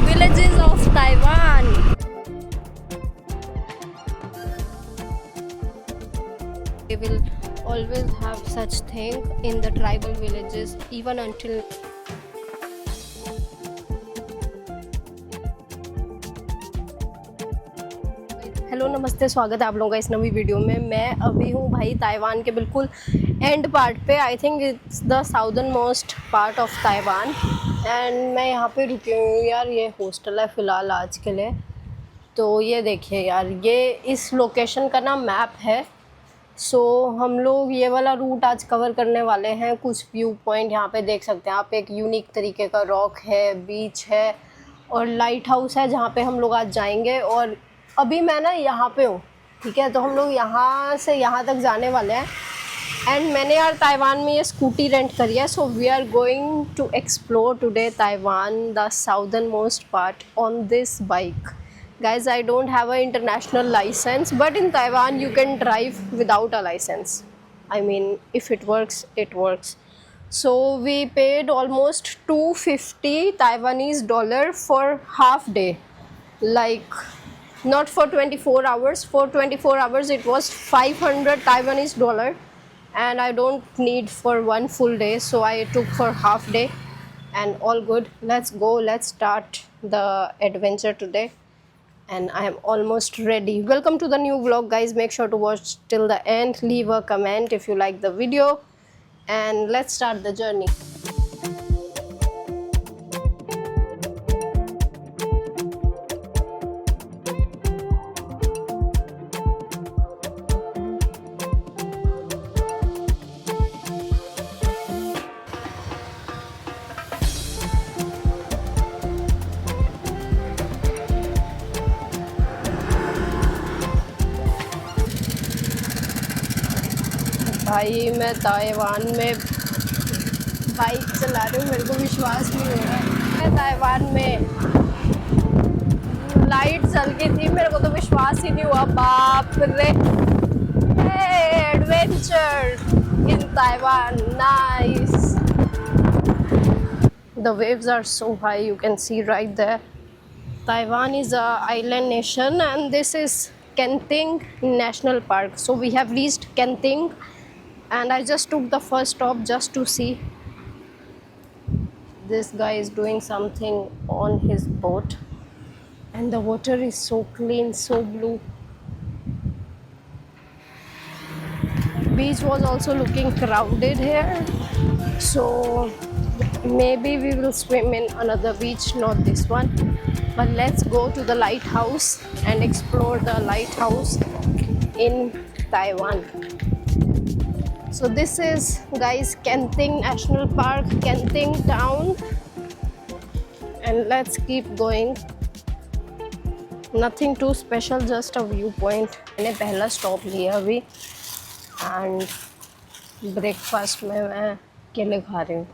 villages of Taiwan. They will always have such thing in the tribal villages even until hello नमस्ते, स्वागत है आप लोगों का इस नवी वीडियो में। मैं अभी हूँ भाई ताइवान के बिल्कुल एंड पार्ट पे। I think it's the southern most part of Taiwan and मैं यहाँ पे रुकी हूँ यार। ये हॉस्टल है फ़िलहाल आज के लिए। तो ये देखिए यार, ये इस लोकेशन का ना मैप है। सो हम लोग ये वाला रूट आज कवर करने वाले हैं। कुछ व्यू पॉइंट यहाँ पे देख सकते हैं आप। एक यूनिक तरीके का रॉक है, बीच है और लाइट हाउस है जहाँ पे हम लोग आज जाएंगे। और अभी मैं ना यहाँ पे हूँ, ठीक है। तो हम लोग यहाँ से यहाँ तक जाने वाले हैं एंड मैंने यार ताइवान में ये स्कूटी रेंट करी है। So we are going to explore today Taiwan, the southern most part on this bike. Guys, I don't have an international license, but in Taiwan you can drive without a license. I mean, if it works, it works. So we paid almost 250 Taiwanese dollar for half day. Like, not for 24 hours. For 24 hours it was 500 Taiwanese dollar. And I don't need for one full day. So I took for half day. And all good. Let's go. Let's start the adventure today. And I am almost ready. Welcome to the new vlog, guys. Make sure to watch till the end. Leave a comment if you like the video and let's start the journey. भाई मैं Taiwan में bike चला रही हूँ, मेरे को विश्वास नहीं हो रहा है। मैं ताइवान में लाइट जल गई थी, मेरे को तो विश्वास ही नहीं हुआ। बाप रे, adventure in Taiwan, nice. The waves are so high, you can see right there. Taiwan is a island nation and this is Kenting National Park. So we have reached Kenting. And I just took the first stop just to see. This guy is doing something on his boat and the water is so clean, so blue. Beach was also looking crowded here, so maybe we will swim in another beach, not this one. But let's go to the lighthouse and explore the lighthouse in Taiwan. So this is, guys, Kenting National Park, Kenting town, and let's keep going. Nothing too special, just a viewpoint. मैंने पहला stop लिया अभी and breakfast में मैं केले खा रही हूँ,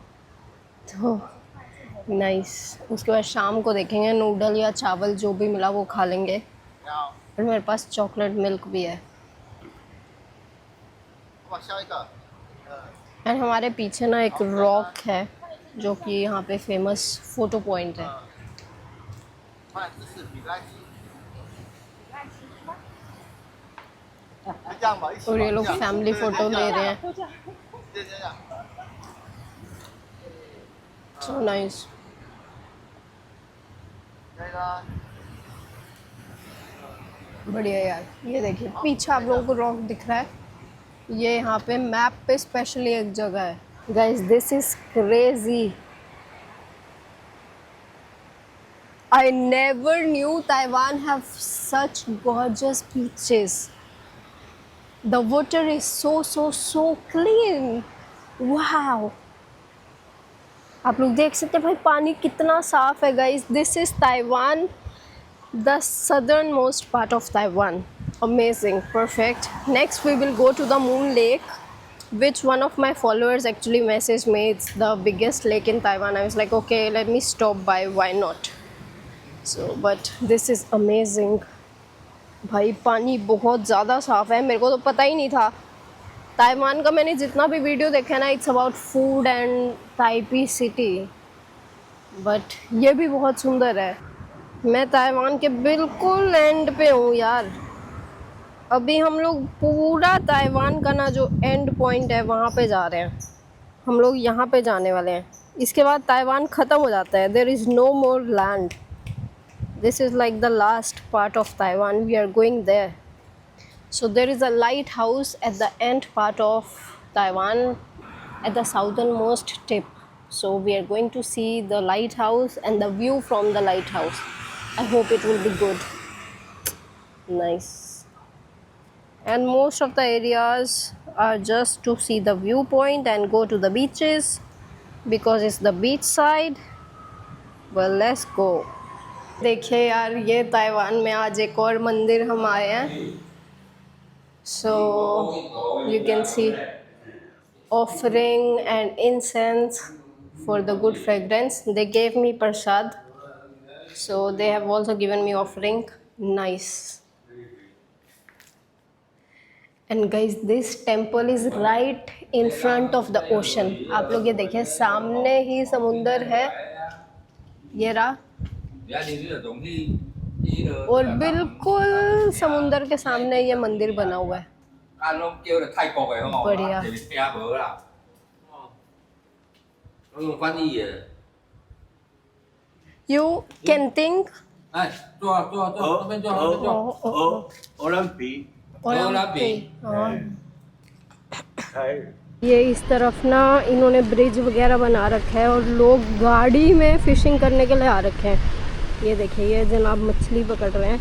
तो नाइस। उसके बाद शाम को देखेंगे नूडल या चावल जो भी मिला वो खा लेंगे। और मेरे पास चॉकलेट मिल्क भी है। एंड हमारे पीछे ना एक रॉक है जो कि यहाँ पे फेमस फोटो पॉइंट है। और ये लोग फैमिली फोटो ले रहे हैं, सो नाइस। बढ़िया यार। ये देखिए पीछे आप लोगों को रॉक दिख रहा है, ये यहाँ पे मैप पे स्पेशली एक जगह है। Guys, this is crazy. I never knew Taiwan have such gorgeous beaches. The water is so clean. Wow. आप लोग देख सकते हैं भाई पानी कितना साफ है। Guys, this is Taiwan, the southernmost part of Taiwan. Amazing, perfect. Next we will go to the Moon Lake, which one of my followers actually messaged me. It's the biggest lake in Taiwan. I was like, okay, let me stop by, why not? So but this is amazing. भाई पानी बहुत ज़्यादा साफ़ है, मेरे को तो पता ही नहीं था। ताइवान का मैंने जितना भी वीडियो देखा है ना, it's about food and Taipei city, but ये भी बहुत सुंदर है। मैं ताइवान के बिल्कुल एंड पे हूँ यार। अभी हम लोग पूरा ताइवान का ना जो एंड पॉइंट है वहाँ पे जा रहे हैं। हम लोग यहाँ पे जाने वाले हैं, इसके बाद ताइवान ख़त्म हो जाता है। There is no more land, this is like the last part of Taiwan, we are going there. So there is a lighthouse at the end part of Taiwan at the southernmost tip. So we are going to see the lighthouse and the view from the lighthouse. I hope it will be good. Nice. And most of the areas are just to see the viewpoint and go to the beaches because it's the beach side. Well, let's go. देखिए यार, ये Taiwan में आज एक और मंदिर हम आए हैं। So you can see offering and incense for the good fragrance. They gave me prasad, so they have also given me offering. Nice. And guys, this temple is right in front of the ocean. आप लोग ये देखिए, सामने ही समुंदर है, ये रहा, और बिल्कुल समुंदर के सामने ये मंदिर बना हुआ है। बढ़िया। You can think. ये इस तरफ ना इन्होंने ब्रिज वगैरह बना रखा है और लोग गाड़ी में फिशिंग करने के लिए आ रखे हैं। ये देखिए, ये जनाब मछली पकड़ रहे हैं।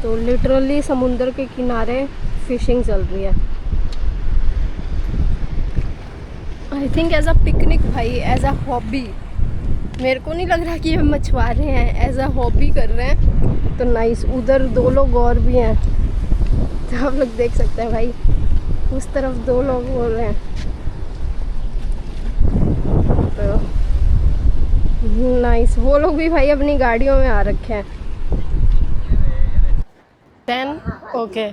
तो लिटरली समुंदर के किनारे फिशिंग चल रही है। I think as a picnic भाई, एज अ हॉबी। मेरे को नहीं लग रहा कि ये मछुआरे हैं, एज अ हॉबी कर रहे हैं। तो नाइस। उधर 2 लोग और भी हैं, तो आप लोग देख सकते हैं भाई, उस तरफ 2 लोग बोल रहे हैं। तो नाइस, वो लोग भी भाई अपनी गाड़ियों में आ रखे हैं। 10 ओके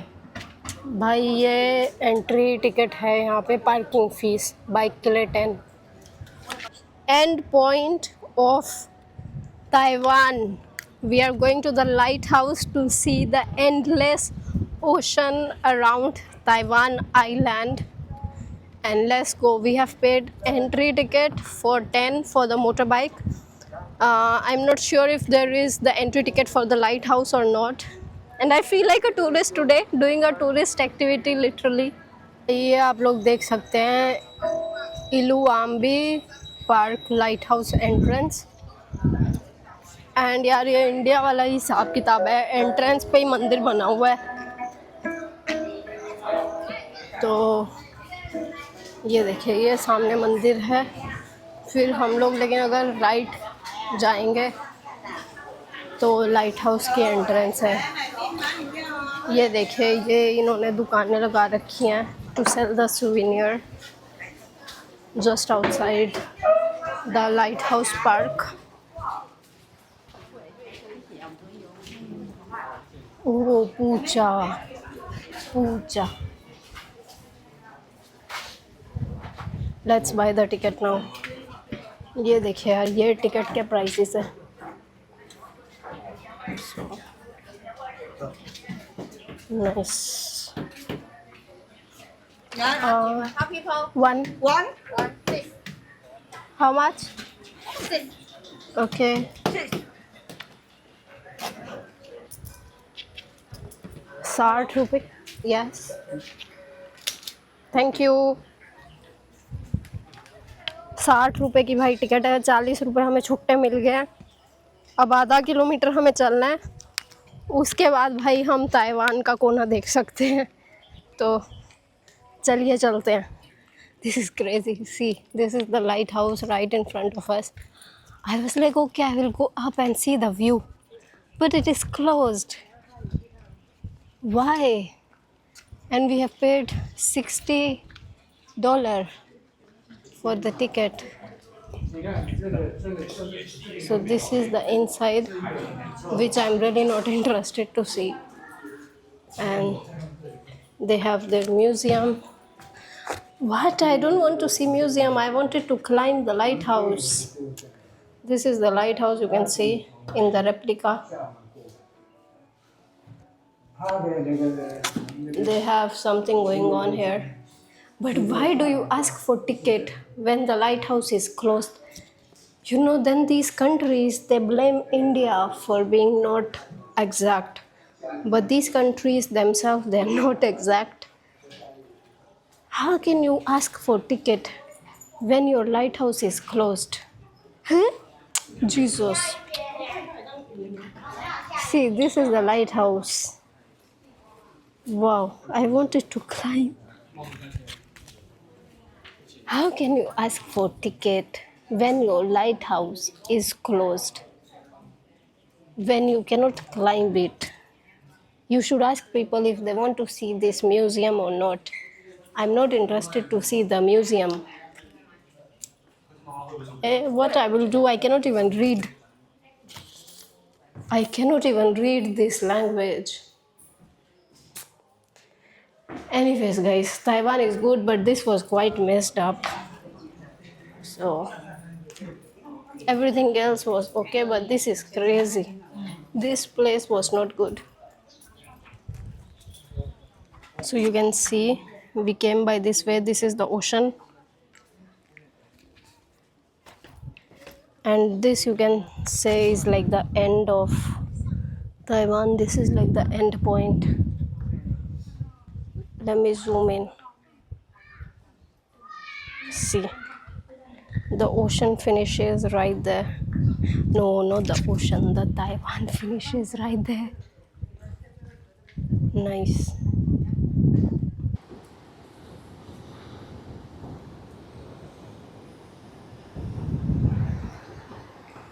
भाई, ये एंट्री टिकट है यहाँ पे, पार्किंग फीस बाइक के लिए 10। End point of Taiwan, we are going to the lighthouse to see the endless ocean around Taiwan Island. And let's go. We have paid entry ticket for 10 for the motorbike. I'm not sure if there is the entry ticket for the lighthouse or not. And I feel like a tourist today, doing a tourist activity literally. ये आप लोग देख सकते हैं, Eluanbi park lighthouse entrance. And यार, ये India वाला ही हिसाब किताब है, एंट्रेंस पे ही मंदिर बना हुआ है। तो ये देखिए, ये सामने मंदिर है। फिर हम लोग लेकिन अगर राइट जाएंगे तो लाइट हाउस की एंट्रेंस है। ये देखिए, ये इन्होंने दुकानें लगा रखी हैं to sell the souvenir just outside the lighthouse park. Oh, Puja Puja. Let's buy the ticket now. ये देखिए यार, ये टिकट के प्राइसेस है। Nice. One how much? Okay, 60 रुपये। Yes, thank you. 60 रुपये की भाई टिकट है। 40 रुपये हमें छुट्टे मिल गए। अब आधा किलोमीटर हमें चलना है, उसके बाद भाई हम ताइवान का कोना देख सकते हैं। तो चलिए चलते हैं। This is crazy, see this is the lighthouse right in front of us. I was like okay, I will go up and see the view, but it is closed. Why? And we have paid $60 for the ticket. So this is the inside, which I'm really not interested to see. And they have their museum. What? I don't want to see museum. I wanted to climb the lighthouse. This is the lighthouse, you can see in the replica. They have something going on here. But why do you ask for ticket when the lighthouse is closed? Then these countries, they blame India for being not exact. But these countries themselves, they're not exact. How can you ask for ticket when your lighthouse is closed? Huh? Jesus. See, this is the lighthouse. Wow, I wanted to climb. How can you ask for ticket when your lighthouse is closed? When you cannot climb it? You should ask people if they want to see this museum or not. I'm not interested to see the museum. What I will do, I cannot even read. I cannot even read this language. Anyways, guys, Taiwan is good, but this was quite messed up. So, everything else was okay, but this is crazy. This place was not good. So, you can see we came by this way. This is the ocean. And this you can say is like the end of Taiwan. This is like the end point. Let me zoom in. See, the ocean finishes right there. No, not the ocean, the Taiwan finishes right there. Nice.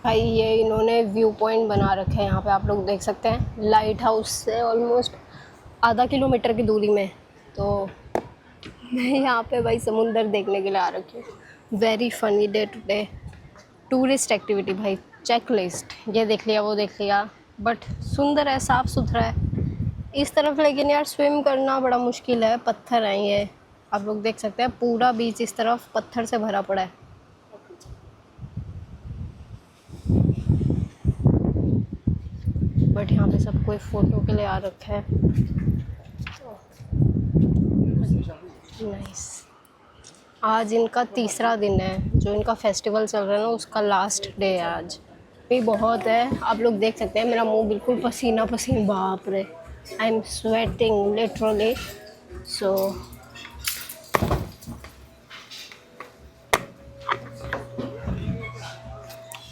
भाई ये इन्होंने view point बना रखे हैं यहाँ पे, आप लोग देख सकते हैं लाइट हाउस से ऑलमोस्ट आधा किलोमीटर की दूरी में। तो मैं यहाँ पे भाई समुंदर देखने के लिए आ रखी हूँ। Very funny day today. Tourist activity भाई, चेक लिस्ट, ये देख लिया वो देख लिया, बट सुंदर है, साफ़ सुथरा है इस तरफ। लेकिन यार स्विम करना बड़ा मुश्किल है, पत्थर हैं ये, आप लोग देख सकते हैं पूरा बीच इस तरफ पत्थर से भरा पड़ा है। बट यहाँ पे सब कोई फ़ोटो के लिए आ रखा है। नाइस। आज इनका तीसरा दिन है, जो इनका फेस्टिवल चल रहा है ना उसका लास्ट डे है आज। भी बहुत है, आप लोग देख सकते हैं मेरा मुंह बिल्कुल पसीना पसीना, बाप रे, I am sweating literally. So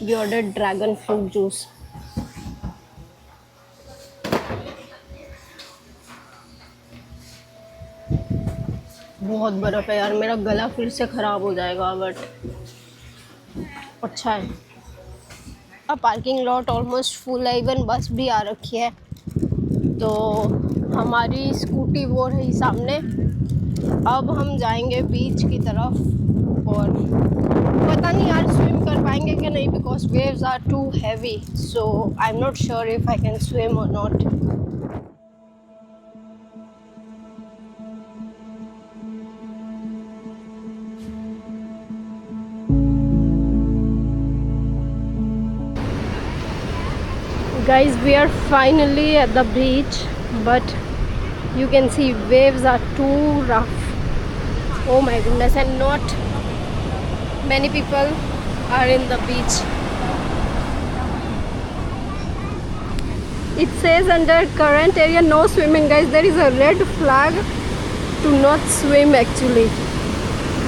we order dragon fruit juice. बहुत बर्फ़ है यार, मेरा गला फिर से ख़राब हो जाएगा, बट अच्छा है। अब पार्किंग लॉट ऑलमोस्ट फुल है, इवन बस भी आ रखी है। तो हमारी स्कूटी वो रही सामने। अब हम जाएंगे बीच की तरफ, और पता नहीं यार स्विम कर पाएंगे कि नहीं, because waves are too heavy. So I am not sure if I can swim or not. Guys, we are finally at the beach, but you can see waves are too rough. Oh my goodness, and not many people are in the beach. It says under current area no swimming, guys. There is a red flag to not swim actually.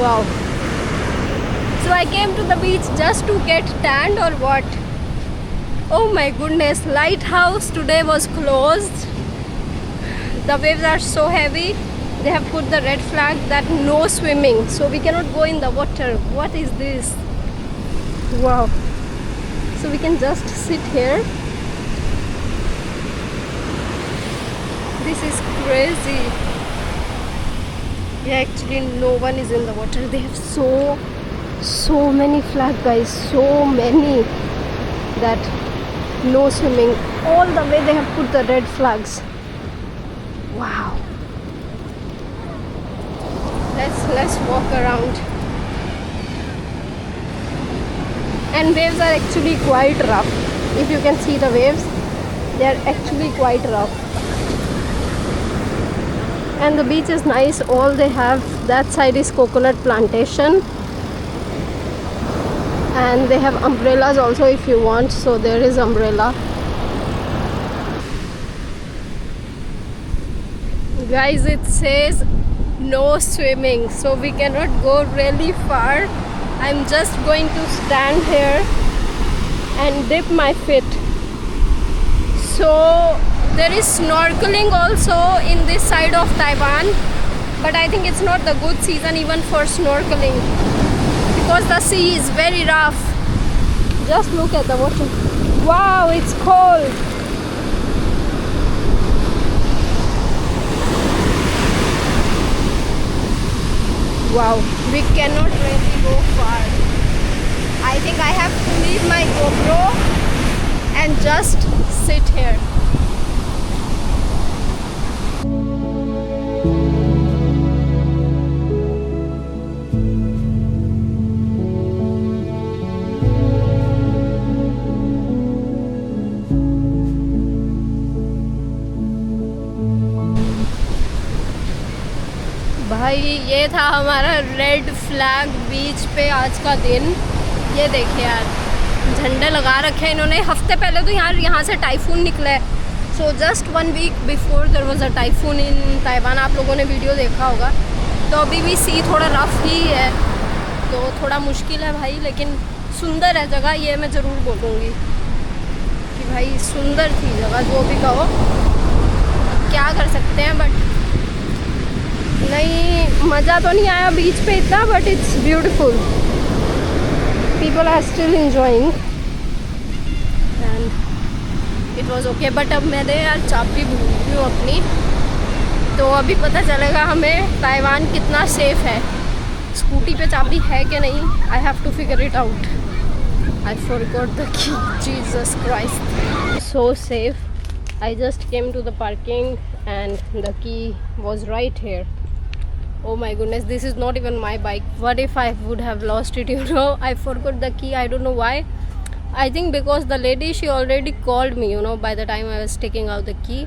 Wow. So I came to the beach just to get tanned or what? Oh my goodness, lighthouse today was closed. The waves are so heavy. They have put the red flag that no swimming, so we cannot go in the water. What is this? Wow. So we can just sit here. This is crazy. Yeah, actually no one is in the water. They have so many flags, guys, so many, that no swimming. All the way they have put the red flags. Wow. Let's walk around. and waves are actually quite rough. If you can see the waves, they are actually quite rough. And the beach is nice. All they have, that side is coconut plantation, and they have umbrellas also if you want, so there is umbrella. Guys, it says no swimming, so we cannot go really far. I'm just going to stand here and dip my feet. So there is snorkeling also in this side of Taiwan, but I think it's not the good season even for snorkeling because the sea is very rough. Just look at the water. Wow, it's cold. Wow, we cannot really go far. I think I have to leave my GoPro and just sit here. भाई ये था हमारा red flag beach पे आज का दिन। ये देखिए यार, झंडे लगा रखे हैं इन्होंने। हफ्ते पहले तो यहाँ से टाइफून निकला है। So just 1 week before there was a typhoon in Taiwan. आप लोगों ने वीडियो देखा होगा। तो अभी भी सी थोड़ा रफ ही है, तो थोड़ा मुश्किल है भाई, लेकिन सुंदर है जगह, ये मैं ज़रूर बोलूँगी कि भाई सुंदर थी जगह। जो भी कहो, क्या कर सकते हैं, बट नहीं, मज़ा तो नहीं आया बीच पे इतना, but it's beautiful. People are still enjoying and it was okay. But अब मैंने यार चाबी भूल गई हूँ अपनी, तो अभी पता चलेगा हमें ताइवान कितना सेफ़ है। स्कूटी पे चाबी है कि नहीं, I have to figure it out. I forgot the key, Jesus Christ, so safe. I just came to the parking and the key was right here. Oh my goodness, this is not even my bike. What if I would have lost it? You know, I forgot the key. I don't know why. I think because the lady, she already called me, you know, by the time I was taking out the key.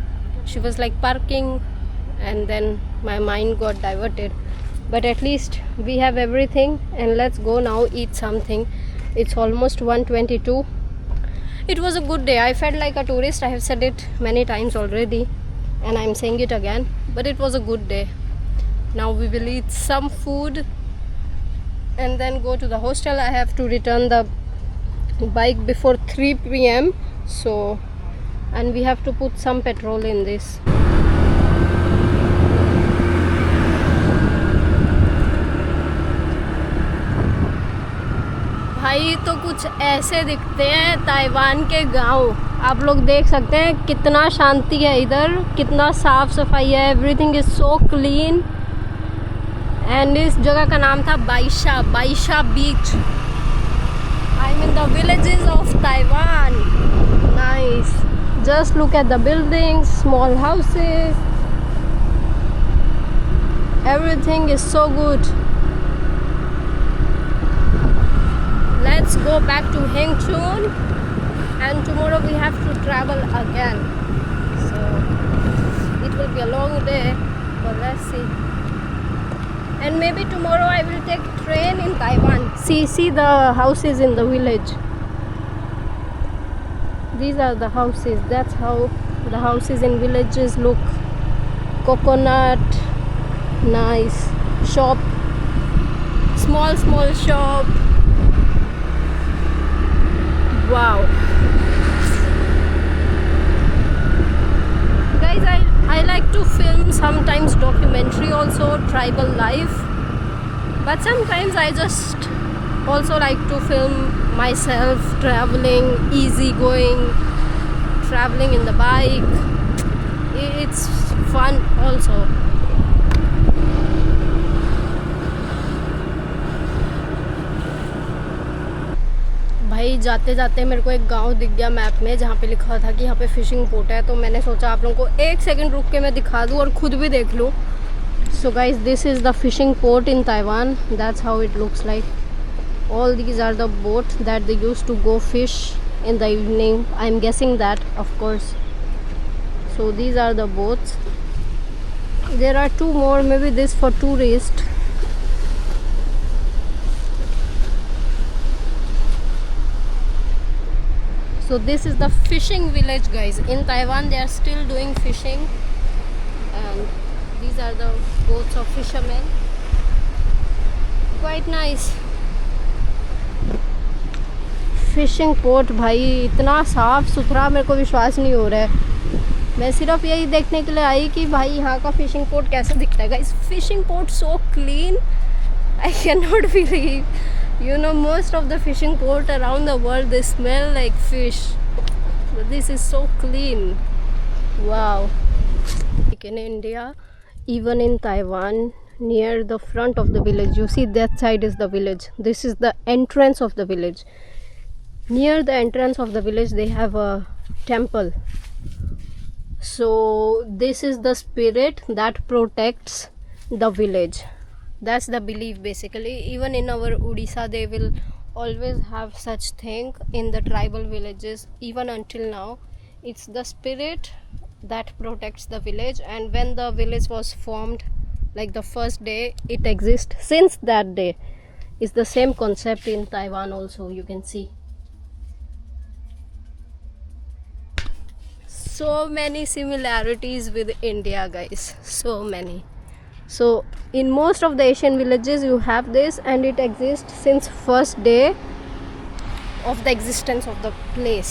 She was like parking, and then my mind got diverted. But at least we have everything, and let's go now eat something. It's almost 1:22. It was a good day. I felt like a tourist. I have said it many times already, and I'm saying it again, but it was a good day. Now we will eat some food and then go to the hostel. I have to return the bike before 3 p.m. so, and we have to put some petrol in this. भाई तो कुछ ऐसे दिखते हैं Taiwan के गांव। आप लोग देख सकते हैं कितना शांति है इधर, कितना साफ सफाई है। Everything is so clean. And इस जगह का नाम था Baisha beach. I mean the villages of Taiwan. Nice, just look at the buildings, small houses, everything is so good. Let's go back to Hengchun, and tomorrow we have to travel again, so it will be a long day, but let's see. And maybe tomorrow I will take train in Taiwan. See the houses in the village. These are the houses. That's how the houses in villages look. Coconut, nice shop, small shop. Wow, guys, I like to film sometimes documentary also, tribal life, but sometimes I just also like to film myself traveling, easy going, traveling in the bike. It's fun also. भाई जाते जाते मेरे को एक गांव दिख गया map में, जहाँ पे लिखा था कि यहाँ पे फिशिंग पोर्ट है। तो मैंने सोचा आप लोगों को 1 सेकंड रुक के मैं दिखा दूँ और ख़ुद भी देख लूँ। So guys, this is the fishing port in Taiwan. That's how it looks like. All these are the boats that they used to go fish in the evening. I'm guessing that, of course. So these are the boats. There are two more, maybe this for tourists. So this is the fishing village, guys. In Taiwan they are still doing fishing, and these are the boats of fishermen. Quite nice. Fishing port भाई इतना साफ़ सुथरा, मेरे को विश्वास नहीं हो रहा है। मैं सिर्फ यही देखने के लिए आई कि भाई यहाँ का फिशिंग पोर्ट कैसा दिखता है। Guys, fishing port so clean, I can not believe. You know, most of the fishing port around the world, they smell like fish, but this is so clean. Wow. Like in India, even in Taiwan, near the front of the village, you see that side is the village. This is the entrance of the village. Near the entrance of the village they have a temple. So this is the spirit that protects the village. That's the belief basically. Even in our Odisha they will always have such thing in the tribal villages. Even until now, it's the spirit that protects the village. And when the village was formed, like the first day it exists, since that day is the same concept in Taiwan also. You can see so many similarities with India, guys, so many. So in most of the Asian villages you have this, and it exists since first day of the existence of the place.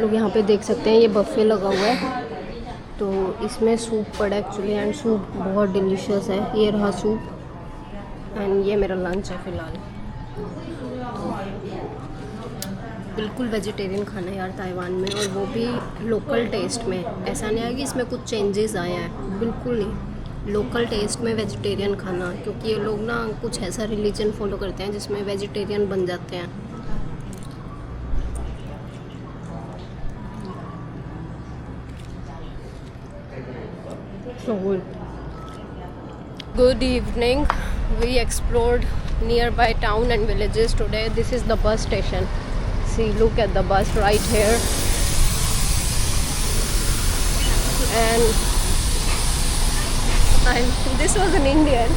लोग यहाँ पे देख सकते हैं, ये buffet लगा हुआ है, तो इसमें सूप पड़ा एक्चुअली, एंड सूप बहुत डिलीशियस है। ये रहा सूप, एंड ये मेरा लंच है फ़िलहाल। बिल्कुल वेजिटेरियन खाना है यार ताइवान में, और वो भी लोकल टेस्ट में। ऐसा नहीं है कि इसमें कुछ चेंजेस आए हैं, बिल्कुल नहीं। लोकल टेस्ट में वेजिटेरियन खाना, क्योंकि ये लोग ना कुछ ऐसा रिलीजन फॉलो करते हैं जिसमें वेजिटेरियन बन जाते हैं। So good evening. We explored nearby town and villages today. This is the bus station. See, look at the bus right here. And this was an Indian,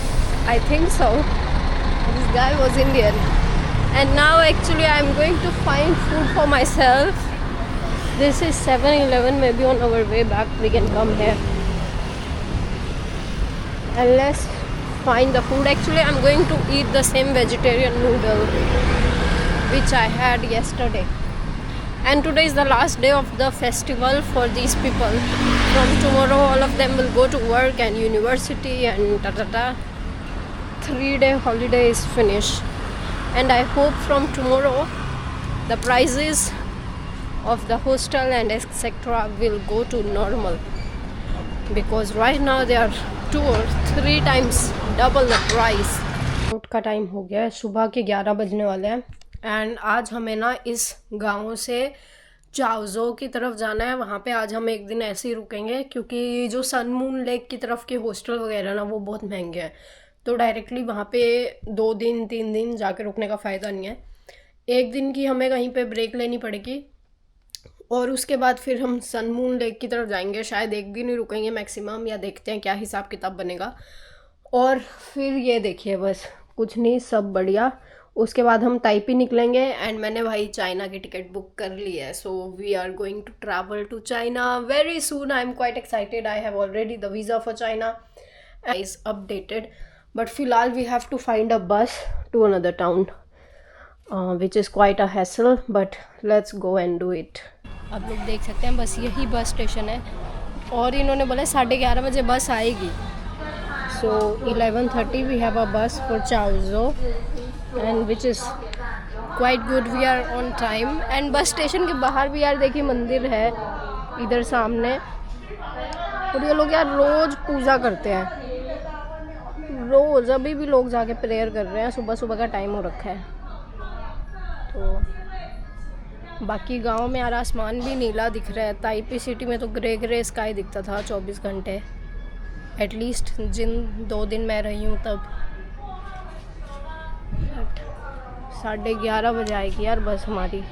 I think so. This guy was Indian. And now actually I'm going to find food for myself. This is 7-Eleven. Maybe on our way back we can come here. And let's find the food. Actually I'm going to eat the same vegetarian noodle which I had yesterday. And today is the last day of the festival for these people. From tomorrow all of them will go to work and university and ta-ta-ta. 3-day holiday is finished. And I hope from tomorrow the prices of the hostel and etc. will go to normal. Because right now they are 2 or 3 times double the price. Out का time हो गया है, सुबह के 11 बजने वाले हैं। And आज हमें ना इस गांव से चाओजो की तरफ जाना है। वहाँ पे आज हम एक दिन ऐसे ही रुकेंगे, क्योंकि जो सन मून लेक की तरफ के हॉस्टल वगैरह ना वो बहुत महंगे हैं, तो डायरेक्टली वहाँ पे 2 दिन 3 दिन जाके रुकने का फ़ायदा नहीं है। एक दिन की हमें कहीं पे ब्रेक लेनी पड़ेगी, और उसके बाद फिर हम सन मून लेक की तरफ जाएंगे। शायद एक दिन ही रुकेंगे मैक्सिमम, या देखते हैं क्या हिसाब किताब बनेगा। और फिर ये देखिए, बस कुछ नहीं, सब बढ़िया। उसके बाद हम ताइपी निकलेंगे, एंड मैंने भाई चाइना की टिकट बुक कर ली है। So we are going to travel to China very soon. I am quite excited. I have already the visa for China is updated, but फिलहाल we have to find a bus to another town which is quite a hassle, but let's go and do it. आप लोग देख सकते हैं, बस यही bus station है, और इन्होंने बोला 11:30 बजे बस आएगी। So 11:30 we have a bus for Chaozhou, and which is quite good. We are on time. And bus station के बाहर भी यार देखिए मंदिर है इधर सामने, और ये लोग यार रोज़ पूजा करते हैं, रोज़। अभी भी लोग जाके प्रेयर कर रहे हैं, सुबह सुबह का टाइम हो रखा है। तो बाकी गांव में यार आसमान भी नीला दिख रहा है। ताइपी सिटी में तो ग्रे ग्रे स्काई दिखता था 24 घंटे, एटलीस्ट जिन 2 दिन मैं रही हूँ तब। 11:30 बजे आएगी यार बस हमारी।